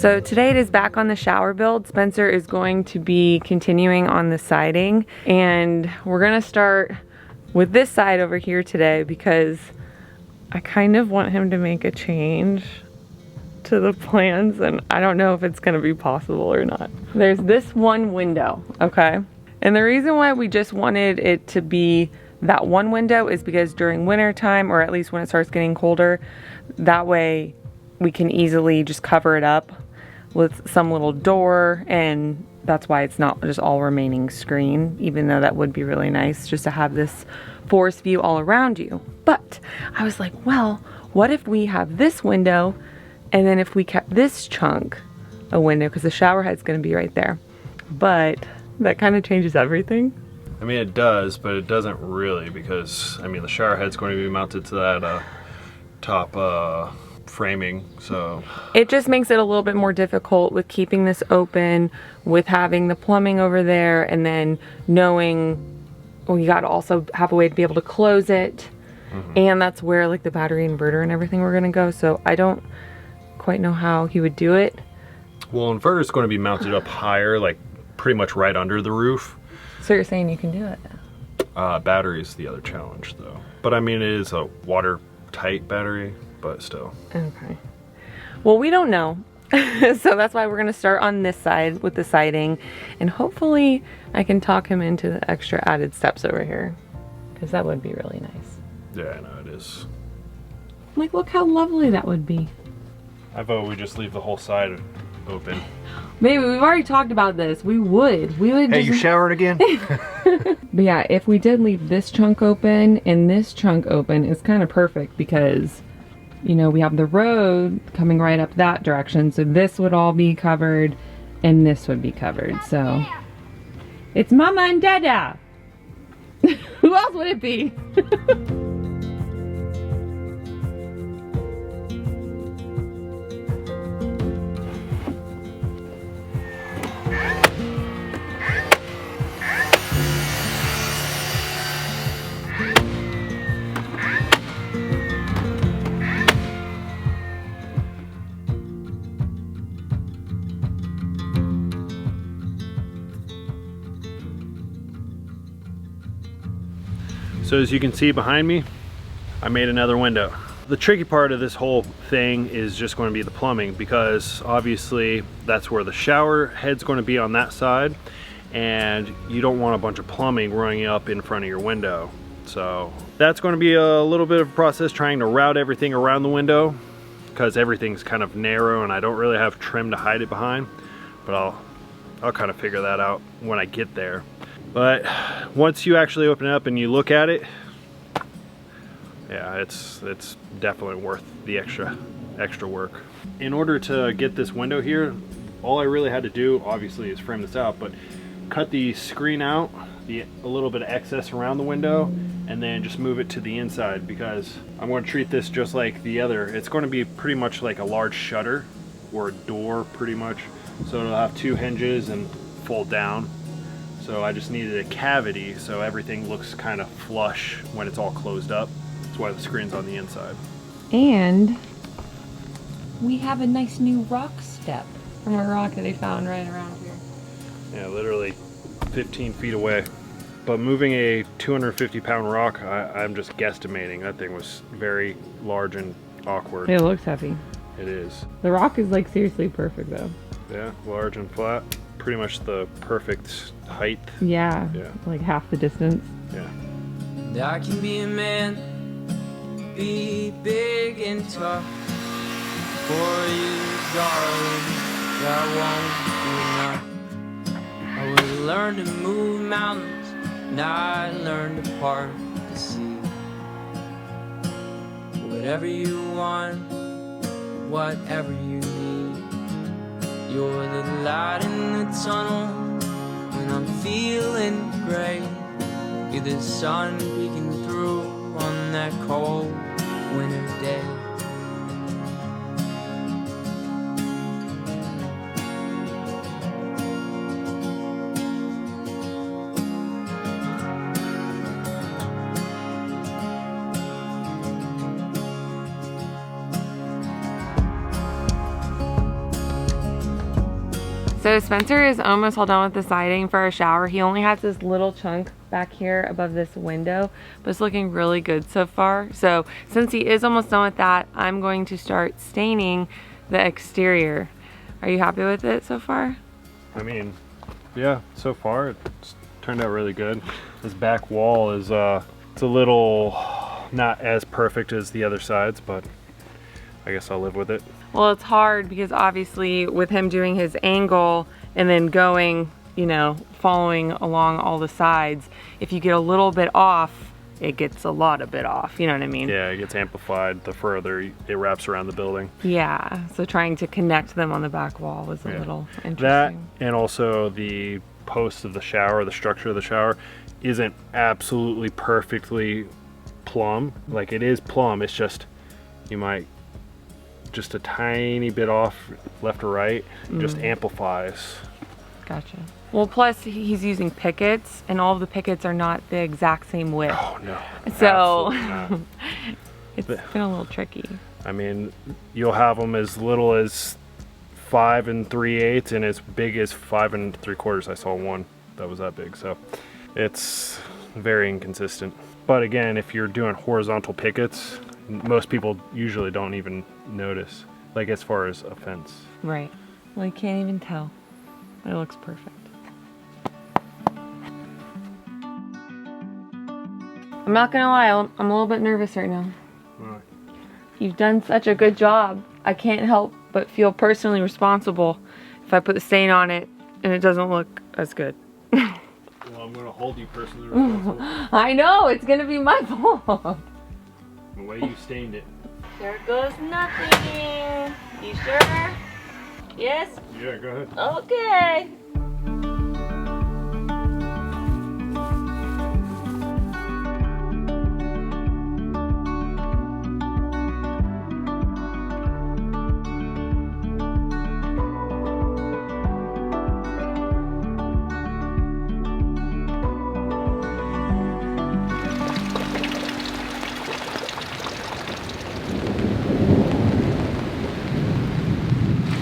So today it is back on the shower build. Spencer is going to be continuing on the siding, and we're gonna start with this side over here today because I kind of want him to make a change to the plans, and I don't know if it's gonna be possible or not. There's this one window, okay? And the reason why we just wanted it to be that one window is because during winter time, or at least when it starts getting colder, that way we can easily just cover it up with some little door, and that's why it's not just all remaining screen, even though that would be really nice just to have this forest view all around you. But I was like, well, what if we have this window, and then if we kept this chunk a window, because the shower head's gonna be right there. But that kind of changes everything. I mean, it does, but it doesn't really, because I mean the shower head's going to be mounted to that top framing, so it just makes it a little bit more difficult with keeping this open, with having the plumbing over there, and then knowing, well, you got to also have a way to be able to close it. And that's where like the battery inverter and everything we're gonna go, so I don't quite know how he would do it. Well, inverter's going to be mounted up higher, like pretty much right under the roof. So you're saying you can do it? Battery is the other challenge though, but I mean it is a watertight battery, but still. Okay. Well, we don't know. So that's why we're gonna start on this side with the siding, and hopefully I can talk him into the extra added steps over here, because that would be really nice. Yeah, I know it is. Like, look how lovely that would be. I vote we just leave the whole side open. Maybe we've already talked about this. We would. Hey, you showering again? But yeah, if we did leave this chunk open and this chunk open, it's kind of perfect because, you know, we have the road coming right up that direction. So this would all be covered and this would be covered. So it's Mama and Dada. Who else would it be? So as you can see behind me, I made another window. The tricky part of this whole thing is just going to be the plumbing, because obviously that's where the shower head's going to be on that side, and you don't want a bunch of plumbing running up in front of your window. So that's going to be a little bit of a process trying to route everything around the window, because everything's kind of narrow and I don't really have trim to hide it behind, but I'll kind of figure that out when I get there. But once you actually open it up and you look at it, yeah, it's definitely worth the extra work. In order to get this window here, all I really had to do, obviously, is frame this out, but cut the screen out, a little bit of excess around the window, and then just move it to the inside, because I'm going to treat this just like the other. It's going to be pretty much like a large shutter or a door, pretty much. So it'll have two hinges and fold down. So I just needed a cavity so everything looks kind of flush when it's all closed up. That's why the screen's on the inside. And we have a nice new rock step from a rock that I found right around here. Yeah, literally 15 feet away. But moving a 250-pound rock, I'm just guesstimating. That thing was very large and awkward. It looks heavy. It is. The rock is like seriously perfect though. Yeah, large and flat. Pretty much the perfect height. Yeah, Yeah. like half the distance. Yeah. I can be a man, be big and tough for you, darling. That won't be enough. I would learn to move mountains, not learn to part the sea. Whatever you want, whatever you need. You're the light in the tunnel when I'm feeling gray. You're the sun peeking through on that cold winter day. So Spencer is almost all done with the siding for our shower. He only has this little chunk back here above this window, but it's looking really good so far. So since he is almost done with that, I'm going to start staining the exterior. Are you happy with it so far? I mean, yeah, so far it's turned out really good. This back wall is it's a little not as perfect as the other sides, but I guess I'll live with it. Well, it's hard because obviously with him doing his angle and then going, you know, following along all the sides, if you get a little bit off, it gets a lot of bit off, you know what I mean? Yeah, it gets amplified the further it wraps around the building. Yeah, so trying to connect them on the back wall was a little interesting. That, and also the post of the shower, the structure of the shower, isn't absolutely perfectly plumb. Like, it is plumb, it's just, you might, just a tiny bit off left or right, just amplifies. Gotcha. Well, plus he's using pickets, and all of the pickets are not the exact same width. Oh no. So it's been a little tricky. I mean, you'll have them as little as 5 3/8 and as big as 5 3/4. I saw one that was that big, so it's very inconsistent. But again, if you're doing horizontal pickets, most people usually don't even notice, like as far as a fence. Right. Well, you can't even tell. It looks perfect. I'm not gonna lie, I'm a little bit nervous right now. Right. You've done such a good job. I can't help but feel personally responsible if I put the stain on it and it doesn't look as good. Well, I'm gonna hold you personally responsible. I know, it's gonna be my fault. The way you stained it. There goes nothing. You sure? Yes? Yeah, go ahead. Okay.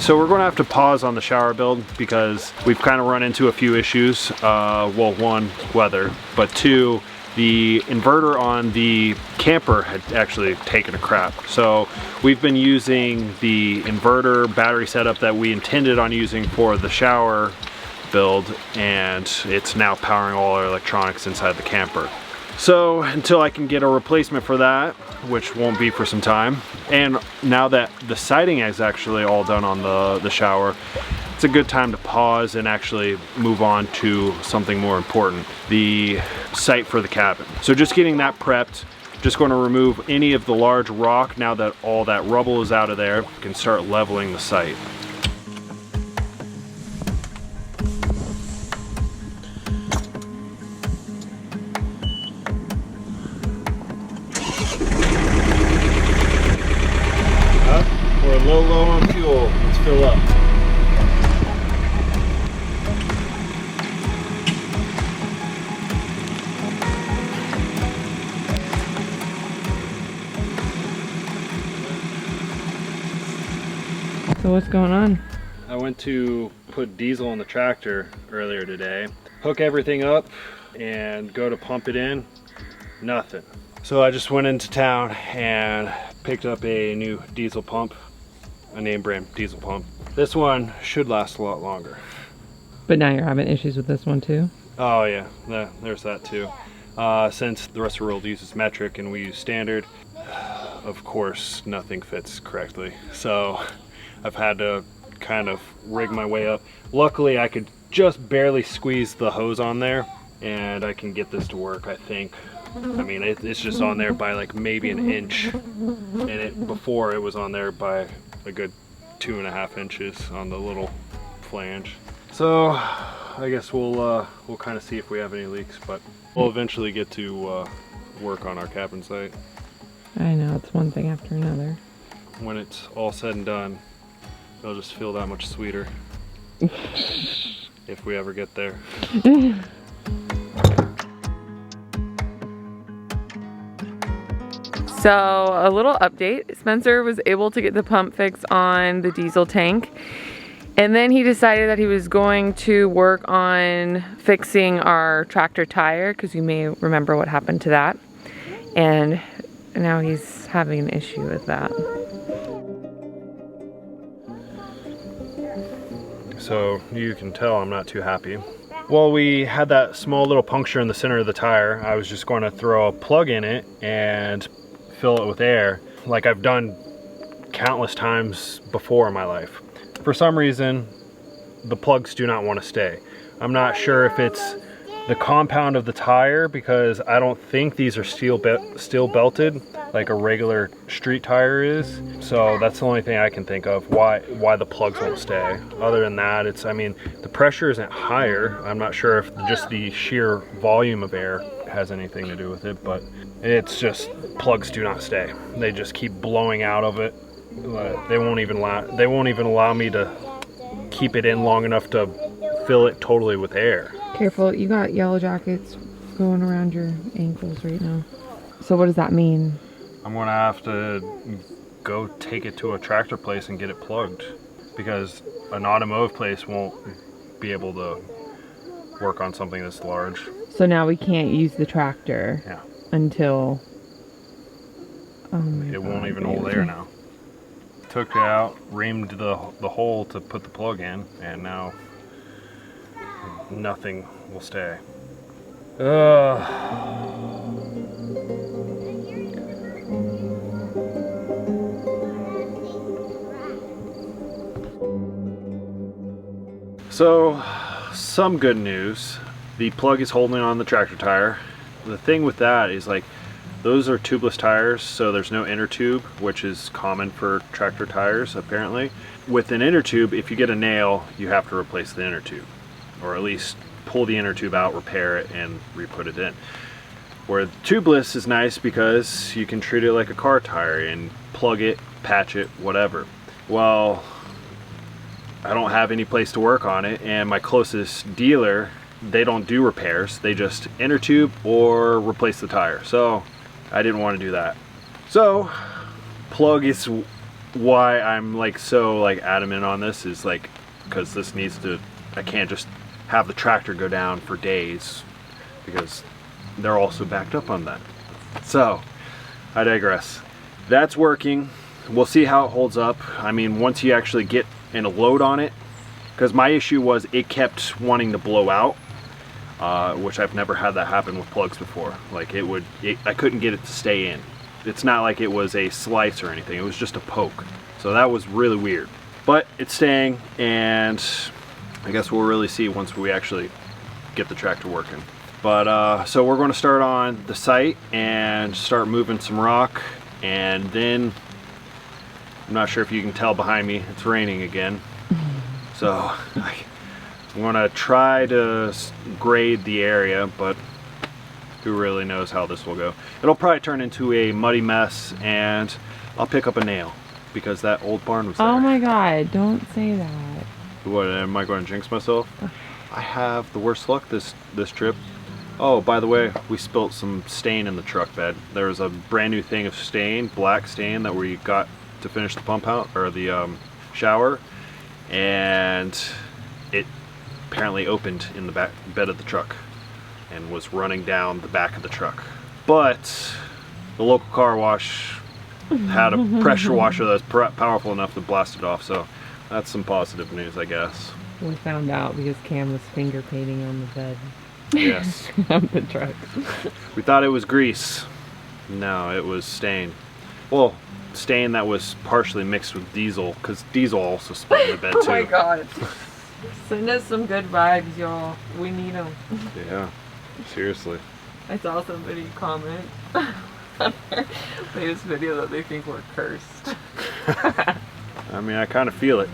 So we're going to have to pause on the shower build because we've kind of run into a few issues. Well, one, weather, but two, the inverter on the camper had actually taken a crap. So we've been using the inverter battery setup that we intended on using for the shower build, and it's now powering all our electronics inside the camper. So until I can get a replacement for that, which won't be for some time, and now that the siding is actually all done on the shower, it's a good time to pause and actually move on to something more important, the site for the cabin. So just getting that prepped, just going to remove any of the large rock now that all that rubble is out of there. We can start leveling the site. We're low on fuel. Let's fill up. So what's going on? I went to put diesel in the tractor earlier today, hook everything up and go to pump it in, nothing. So I just went into town and picked up a new diesel pump, a name brand diesel pump. This one should last a lot longer. But now you're having issues with this one too? Oh yeah, there's that too. Since the rest of the world uses metric and we use standard, of course nothing fits correctly. So I've had to kind of rig my way up. Luckily I could just barely squeeze the hose on there and I can get this to work, I think. I mean, it's just on there by like maybe an inch, and before it was on there by a good 2.5 inches on the little flange. So I guess we'll kind of see if we have any leaks, but we'll eventually get to work on our cabin site. I know, it's one thing after another. When it's all said and done, it'll just feel that much sweeter if we ever get there. So a little update, Spencer was able to get the pump fix on the diesel tank, And then he decided that he was going to work on fixing our tractor tire, because you may remember what happened to that. And now he's having an issue with that. So you can tell I'm not too happy. Well, we had that small little puncture in the center of the tire. I was just going to throw a plug in it and fill it with air, like I've done countless times before in my life. For some reason, the plugs do not want to stay. I'm not sure if it's the compound of the tire, because I don't think these are steel belted like a regular street tire is. So that's the only thing I can think of why the plugs won't stay. Other than that, it's, I mean, the pressure isn't higher. I'm not sure if just the sheer volume of air has anything to do with it, but it's just plugs do not stay. They just keep blowing out of it. They won't even allow me to keep it in long enough to fill it totally with air. Careful, you got yellow jackets going around your ankles right now. So what does that mean? I'm gonna have to go take it to a tractor place and get it plugged, because an automotive place won't be able to work on something this large. So now we can't use the tractor. Yeah. Until... Oh my It God, won't even baby. hold air now. Took it out, reamed the hole to put the plug in, and now nothing will stay. So, some good news. The plug is holding on the tractor tire. The thing with that is, like, those are tubeless tires, so there's no inner tube, which is common for tractor tires apparently. With an inner tube, if you get a nail, you have to replace the inner tube, or at least pull the inner tube out, repair it, and re-put it in. Where tubeless is nice because you can treat it like a car tire and plug it, patch it, whatever. Well, I don't have any place to work on it, and my closest dealer, they don't do repairs. They just inner tube or replace the tire. So I didn't want to do that. So plug is why I'm like so like adamant on this, is like because this needs to, I can't just have the tractor go down for days because they're also backed up on that. So I digress. That's working. We'll see how it holds up. I mean, once you actually get in a load on it, because my issue was it kept wanting to blow out, which I've never had that happen with plugs before. Like I couldn't get it to stay in. It's not like it was a slice or anything, it was just a poke. So that was really weird. But it's staying, and I guess we'll really see once we actually get the tractor working. But so we're going to start on the site and start moving some rock, and then I'm not sure if you can tell behind me, it's raining again. So I'm gonna try to grade the area, but who really knows how this will go. It'll probably turn into a muddy mess, and I'll pick up a nail because that old barn was there. Oh my God, don't say that. What, am I going to jinx myself? I have the worst luck this trip. Oh, by the way, we spilt some stain in the truck bed. There was a brand new thing of stain, black stain, that we got to finish the pump out, or the shower, and it apparently opened in the back bed of the truck and was running down the back of the truck. But the local car wash had a pressure washer that's powerful enough to blast it off, so that's some positive news, I guess. We found out because Cam was finger painting on the bed Yes. of the truck. We thought it was grease. No, it was stain. Well, stain that was partially mixed with diesel, because diesel also spilled in the bed too. Oh my God. Send us some good vibes, y'all. We need them. Yeah, seriously. I saw somebody comment on their latest video that they think we're cursed. I mean, I kind of feel it.